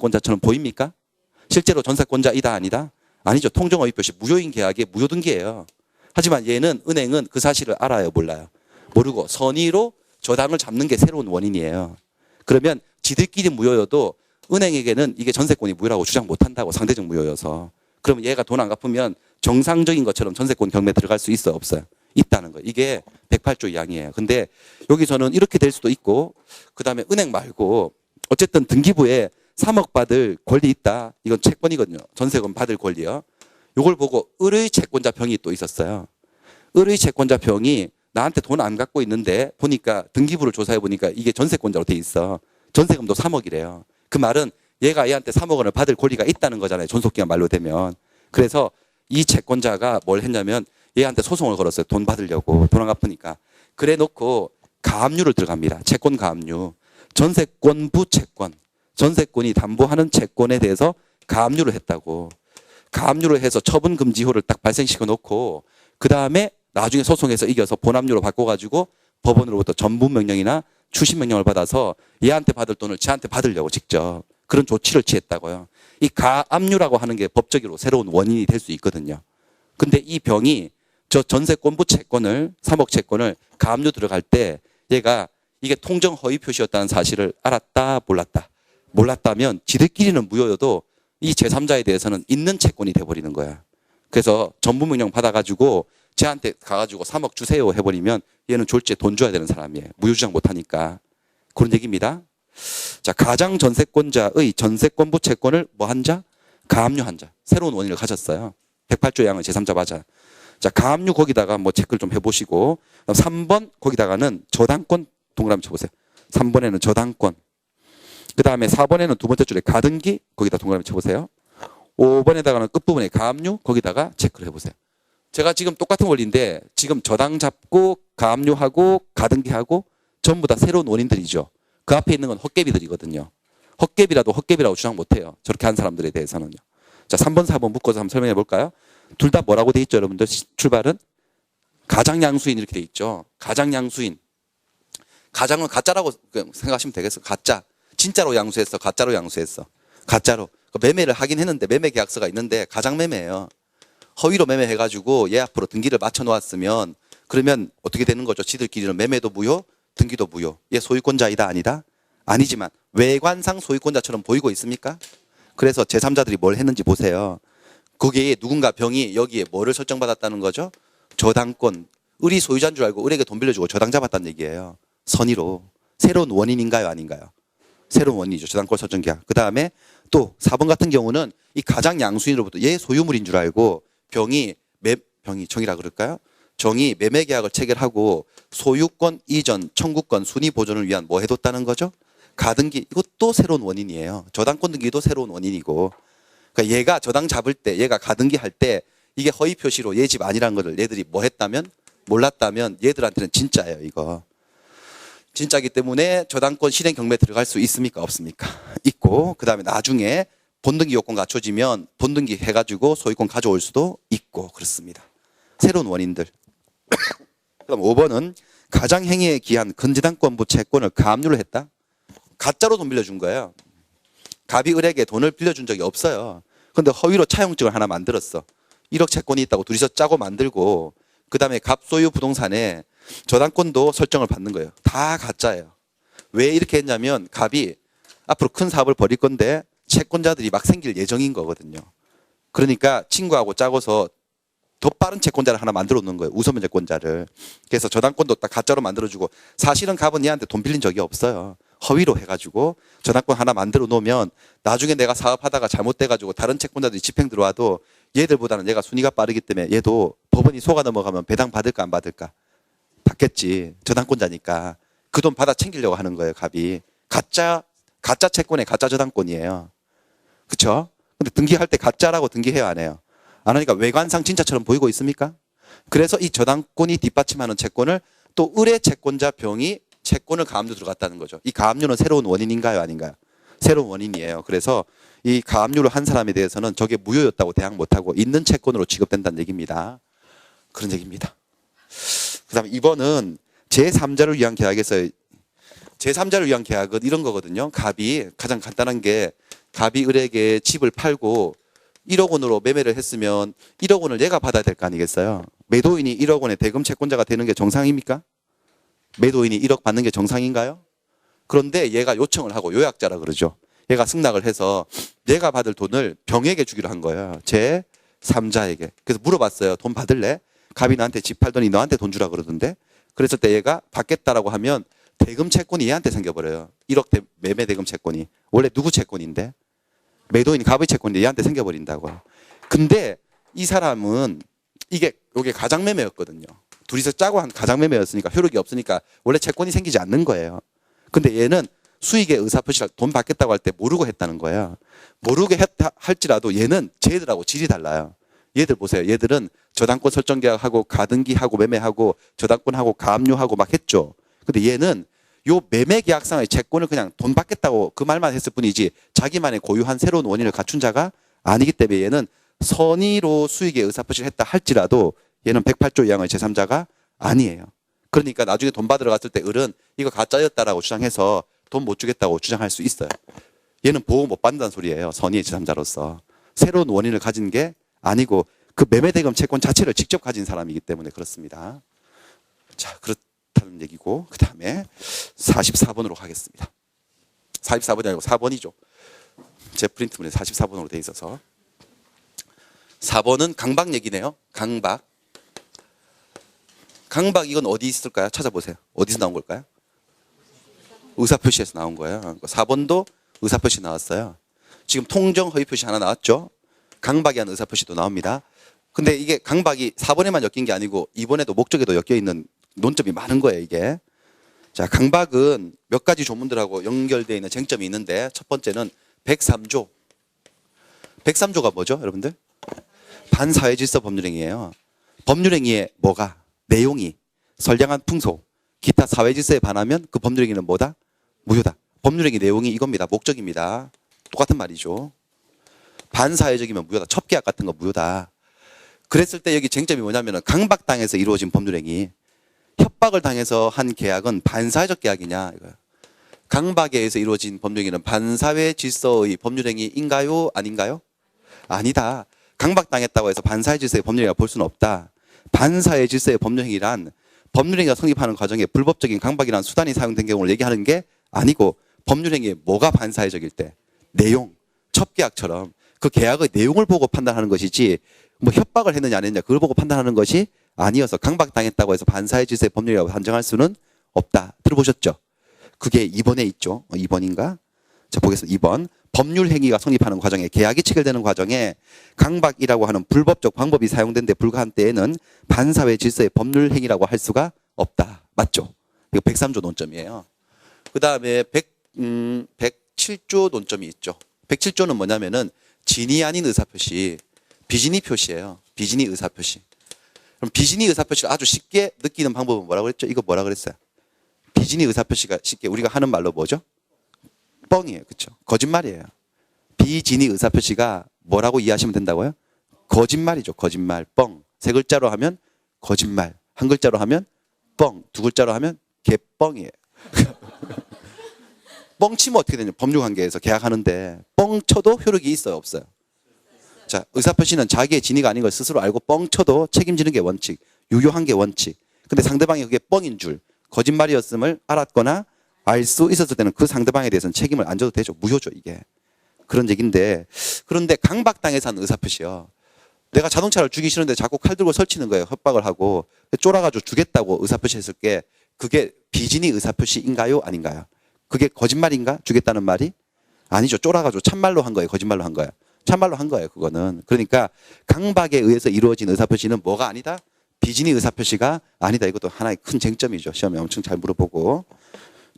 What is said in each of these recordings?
전세권자처럼 보입니까? 실제로 전세권자이다 아니다? 아니죠. 통정허위 표시 무효인 계약의 무효등기예요. 하지만 얘는 은행은 그 사실을 알아요, 몰라요? 모르고 선의로 저당을 잡는 게 새로운 원인이에요. 그러면 지들끼리 무효여도 은행에게는 이게 전세권이 무효라고 주장 못한다고, 상대적 무효여서. 그러면 얘가 돈 안 갚으면 정상적인 것처럼 전세권 경매에 들어갈 수 있어요, 없어요? 있다는 거예요. 이게 108조 2항이에요. 근데 여기서는 이렇게 될 수도 있고, 그 다음에 은행 말고 어쨌든 등기부에 3억 받을 권리 있다. 이건 채권이거든요. 전세권 받을 권리요. 이걸 보고 을의 채권자 병이 또 있었어요. 을의 채권자 병이 나한테 돈 안 갖고 있는데 보니까 등기부를 조사해 보니까 이게 전세권자로 돼 있어. 전세금도 3억이래요. 그 말은 얘가 얘한테 3억 원을 받을 권리가 있다는 거잖아요. 존속기간 만료되면. 그래서 이 채권자가 뭘 했냐면 얘한테 소송을 걸었어요. 돈 받으려고. 돈 안 갚으니까. 그래 놓고 가압류를 들어갑니다. 채권 가압류. 전세권부 채권. 전세권이 담보하는 채권에 대해서 가압류를 했다고. 가압류를 해서 처분금지효를 딱 발생시켜 놓고 그 다음에 나중에 소송에서 이겨서 본압류로 바꿔가지고 법원으로부터 전부명령이나 추심명령을 받아서 얘한테 받을 돈을 쟤한테 받으려고 직접 그런 조치를 취했다고요. 이 가압류라고 하는 게 법적으로 새로운 원인이 될 수 있거든요. 근데 이 병이 저 전세권부 채권을 3억 채권을 가압류 들어갈 때 얘가 이게 통정 허위 표시였다는 사실을 알았다 몰랐다. 몰랐다면 지들끼리는 무효여도 이 제3자에 대해서는 있는 채권이 돼버리는 거야. 그래서 전부명령 받아가지고 쟤한테 가가지고 3억 주세요 해버리면 얘는 졸지에 돈 줘야 되는 사람이에요. 무효주장 못하니까. 그런 얘기입니다. 자, 가장 전세권자의 전세권부 채권을 뭐 한 자? 가압류한 자. 새로운 원인을 가졌어요. 108조 양을 제3자 맞아. 자, 가압류 거기다가 뭐 체크를 좀 해보시고 3번 거기다가는 저당권 동그라미 쳐보세요. 3번에는 저당권. 그 다음에 4번에는 두 번째 줄에 가등기 거기다 동그라미 쳐보세요. 5번에다가는 끝부분에 가압류 거기다가 체크를 해보세요. 제가 지금 똑같은 원리인데 지금 저당 잡고 가압류하고 가등기하고 전부 다 새로운 원인들이죠. 그 앞에 있는 건 헛개비들이거든요. 헛개비라도 헛개비라고 주장 못해요. 저렇게 한 사람들에 대해서는요. 자, 3번, 4번 묶어서 한번 설명해 볼까요? 둘 다 뭐라고 돼 있죠, 여러분들? 출발은 가장양수인 이렇게 돼 있죠. 가장양수인. 가장은 가짜라고 생각하시면 되겠어. 가짜. 진짜로 양수했어. 가짜로 양수했어. 가짜로. 매매를 하긴 했는데 매매 계약서가 있는데 가장 매매예요. 허위로 매매해가지고 얘 앞으로 등기를 맞춰 놓았으면 그러면 어떻게 되는 거죠? 지들끼리는 매매도 무효, 등기도 무효. 얘 소유권자이다 아니다? 아니지만 외관상 소유권자처럼 보이고 있습니까? 그래서 제3자들이 뭘 했는지 보세요. 거기에 누군가 병이 여기에 뭐를 설정받았다는 거죠? 저당권. 을이 소유자인 줄 알고 을에게 돈 빌려주고 저당 잡았다는 얘기예요. 선의로. 새로운 원인인가요? 아닌가요? 새로운 원인이죠. 저당권 설정 계약. 그 다음에 또 4번 같은 경우는 이 가장 양수인으로부터 얘 소유물인 줄 알고 병이 정이라 그럴까요? 정이 매매 계약을 체결하고 소유권 이전, 청구권 순위 보존을 위한 뭐 해뒀다는 거죠? 가등기. 이것도 새로운 원인이에요. 저당권 등기도 새로운 원인이고. 그러니까 얘가 저당 잡을 때, 얘가 가등기 할 때 이게 허위 표시로 얘 집 아니라는 것을 얘들이 뭐 했다면? 몰랐다면 얘들한테는 진짜예요, 이거. 진짜기 때문에 저당권 실행 경매에 들어갈 수 있습니까? 없습니까? 있고, 그 다음에 나중에 본등기 요건 갖춰지면 본등기 해가지고 소유권 가져올 수도 있고, 그렇습니다. 새로운 원인들. 그다음 5번은 가장행위에 기한 근저당권부 채권을 가압류를 했다. 가짜로 돈 빌려준 거예요. 갑이 을에게 돈을 빌려준 적이 없어요. 근데 허위로 차용증을 하나 만들었어. 1억 채권이 있다고 둘이서 짜고 만들고 그 다음에 갑 소유 부동산에 저당권도 설정을 받는 거예요. 다 가짜예요. 왜 이렇게 했냐면 갑이 앞으로 큰 사업을 벌일 건데 채권자들이 막 생길 예정인 거거든요. 그러니까 친구하고 짜고서 더 빠른 채권자를 하나 만들어 놓는 거예요. 우선 채권자를. 그래서 저당권도 딱 가짜로 만들어주고 사실은 갑은 얘한테 돈 빌린 적이 없어요. 허위로 해가지고 저당권 하나 만들어 놓으면 나중에 내가 사업하다가 잘못돼가지고 다른 채권자들이 집행 들어와도 얘들보다는 얘가 순위가 빠르기 때문에 얘도 법원이 속아 넘어가면 배당 받을까 안 받을까? 받겠지. 저당권자니까. 그 돈 받아 챙기려고 하는 거예요, 갑이. 가짜 채권에 가짜 저당권이에요. 그쵸? 근데 등기할 때 가짜라고 등기해요, 안 해요? 안 하니까 외관상 진짜처럼 보이고 있습니까? 그래서 이 저당권이 뒷받침하는 채권을 또 을의 채권자 병이 채권을 가압류 들어갔다는 거죠. 이 가압류는 새로운 원인인가요? 아닌가요? 새로운 원인이에요. 그래서 이 가압류를 한 사람에 대해서는 저게 무효였다고 대항 못하고 있는 채권으로 취급된다는 얘기입니다. 그런 얘기입니다. 그 다음에 2번은 제3자를 위한 계약에서 제3자를 위한 계약은 이런 거거든요. 갑이 가장 간단한 게 갑이 을에게 집을 팔고 1억 원으로 매매를 했으면 1억 원을 얘가 받아야 될 거 아니겠어요. 매도인이 1억 원의 대금 채권자가 되는 게 정상입니까? 매도인이 1억 받는 게 정상인가요? 그런데 얘가 요청을 하고 요약자라 그러죠. 얘가 승낙을 해서 얘가 받을 돈을 병에게 주기로 한 거예요. 제3자에게. 그래서 물어봤어요. 돈 받을래? 갑이 나한테 집 팔더니 너한테 돈 주라 그러던데. 그랬을 때 얘가 받겠다라고 하면 대금 채권이 얘한테 생겨버려요. 1억 매매 대금 채권이. 원래 누구 채권인데? 매도인 갑의 채권인데 얘한테 생겨버린다고요. 근데 이 사람은 이게 가장매매였거든요. 둘이서 짜고 한 가장매매였으니까 효력이 없으니까 원래 채권이 생기지 않는 거예요. 근데 얘는 수익의 의사표시를 돈 받겠다고 할 때 모르고 했다는 거예요. 모르게 했다 할지라도 얘는 쟤들하고 질이 달라요. 얘들 보세요. 얘들은 저당권 설정 계약하고 가등기하고 매매하고 저당권하고 가압류하고 막 했죠. 근데 얘는 요 매매 계약상의 채권을 그냥 돈 받겠다고 그 말만 했을 뿐이지 자기만의 고유한 새로운 원인을 갖춘 자가 아니기 때문에 얘는 선의로 수익의 의사표시를 했다 할지라도 얘는 108조 2항의 제3자가 아니에요. 그러니까 나중에 돈 받으러 갔을 때 을은 이거 가짜였다라고 주장해서 돈 못 주겠다고 주장할 수 있어요. 얘는 보호 못 받는다는 소리예요. 선의의 제3자로서. 새로운 원인을 가진 게 아니고 그 매매대금 채권 자체를 직접 가진 사람이기 때문에 그렇습니다. 자, 그렇다는 얘기고 그 다음에 44번으로 가겠습니다. 44번이 아니고 4번이죠. 제 프린트문에 44번으로 돼 있어서 4번은 강박 얘기네요. 강박. 강박 이건 어디 있을까요? 찾아보세요. 어디서 나온 걸까요? 의사표시에서 나온 거예요. 4번도 의사표시 나왔어요. 지금 통정 허위표시 하나 나왔죠. 강박에 한 의사표시도 나옵니다. 근데 이게 강박이 4번에만 엮인 게 아니고 2번에도 목적에도 엮여 있는 논점이 많은 거예요, 이게. 자, 강박은 몇 가지 조문들하고 연결되어 있는 쟁점이 있는데 첫 번째는 103조. 103조가 뭐죠, 여러분들? 반사회질서 법률행위예요. 법률행위의 뭐가? 내용이 선량한 풍소, 기타 사회질서에 반하면 그 법률행위는 뭐다? 무효다. 법률행위 내용이 이겁니다. 목적입니다. 똑같은 말이죠. 반사회적이면 무효다. 첩계약 같은 거 무효다. 그랬을 때 여기 쟁점이 뭐냐면 강박당해서 이루어진 법률행위. 협박을 당해서 한 계약은 반사회적 계약이냐 이거예요. 강박에 의해서 이루어진 법률행위는 반사회 질서의 법률행위인가요? 아닌가요? 아니다. 강박당했다고 해서 반사회 질서의 법률행위가 볼 수는 없다. 반사회 질서의 법률행위란 법률행위가 성립하는 과정에 불법적인 강박이라는 수단이 사용된 경우를 얘기하는 게 아니고 법률행위에 뭐가 반사회적일 때 내용, 첩계약처럼 그 계약의 내용을 보고 판단하는 것이지 뭐 협박을 했느냐 안 했느냐 그걸 보고 판단하는 것이 아니어서 강박당했다고 해서 반사회 질서의 법률이라고 판정할 수는 없다. 들어보셨죠? 그게 2번에 있죠. 2번인가? 자, 보겠습니다. 2번. 법률 행위가 성립하는 과정에 계약이 체결되는 과정에 강박이라고 하는 불법적 방법이 사용된 데 불과한 때에는 반사회 질서의 법률 행위라고 할 수가 없다. 맞죠? 이거 103조 논점이에요. 그 다음에 107조 논점이 있죠. 107조는 뭐냐면은 진위 아닌 의사표시, 비진위 표시예요. 비진위 의사표시. 그럼 비진위 의사표시를 아주 쉽게 느끼는 방법은 뭐라고 그랬죠? 이거 뭐라 그랬어요? 비진위 의사표시가 쉽게 우리가 하는 말로 뭐죠? 뻥이에요. 그렇죠? 거짓말이에요. 비진위 의사표시가 뭐라고 이해하시면 된다고요? 거짓말이죠. 거짓말. 뻥. 세 글자로 하면 거짓말. 한 글자로 하면 뻥. 두 글자로 하면 개뻥이에요. 뻥 치면 어떻게 되냐? 법률관계에서 계약하는데 뻥 쳐도 효력이 있어요? 없어요? 자, 의사표시는 자기의 진위가 아닌 걸 스스로 알고 뻥 쳐도 책임지는 게 원칙. 유효한 게 원칙. 근데 상대방이 그게 뻥인 줄 거짓말이었음을 알았거나 알 수 있었을 때는 그 상대방에 대해서는 책임을 안 져도 되죠. 무효죠, 이게. 그런 얘기인데 그런데 강박당해서 한 의사표시요. 내가 자동차를 주기 싫은데 자꾸 칼 들고 설치는 거예요. 협박을 하고 쫄아가지고 주겠다고 의사표시했을 게 그게 비진위 의사표시인가요? 아닌가요? 그게 거짓말인가? 주겠다는 말이? 아니죠. 쫄아가지고 참말로 한 거예요. 거짓말로 한 거예요. 참말로 한 거예요. 그거는. 그러니까 강박에 의해서 이루어진 의사표시는 뭐가 아니다? 비진위 의사표시가 아니다. 이것도 하나의 큰 쟁점이죠. 시험에 엄청 잘 물어보고.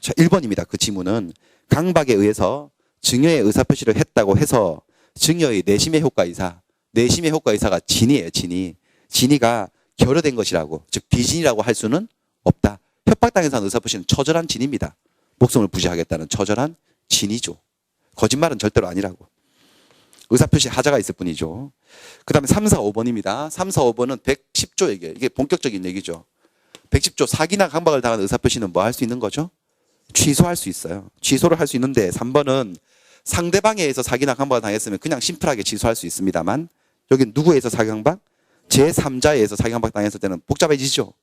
자, 1번입니다. 그 지문은 강박에 의해서 증여의 의사표시를 했다고 해서 증여의 내심의 효과이사, 내심의 효과이사가 진이에요. 진이. 진이가 결여된 것이라고, 즉 비진이라고 할 수는 없다. 협박당해서 한 의사표시는 처절한 진입니다. 목숨을 부지하겠다는 처절한 진이죠. 거짓말은 절대로 아니라고. 의사표시 하자가 있을 뿐이죠. 그 다음에 3, 4, 5번입니다. 3, 4, 5번은 110조 얘기예요. 이게 본격적인 얘기죠. 110조 사기나 강박을 당한 의사표시는 뭐 할 수 있는 거죠? 취소할 수 있어요. 취소를 할 수 있는데 3번은 상대방에 의해서 사기나 강박을 당했으면 그냥 심플하게 취소할 수 있습니다만 여기 누구에 의해서 사기 강박? 제3자에 의해서 사기 강박 당했을 때는 복잡해지죠.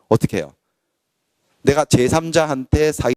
어떻게 해요? 내가 제3자한테 사기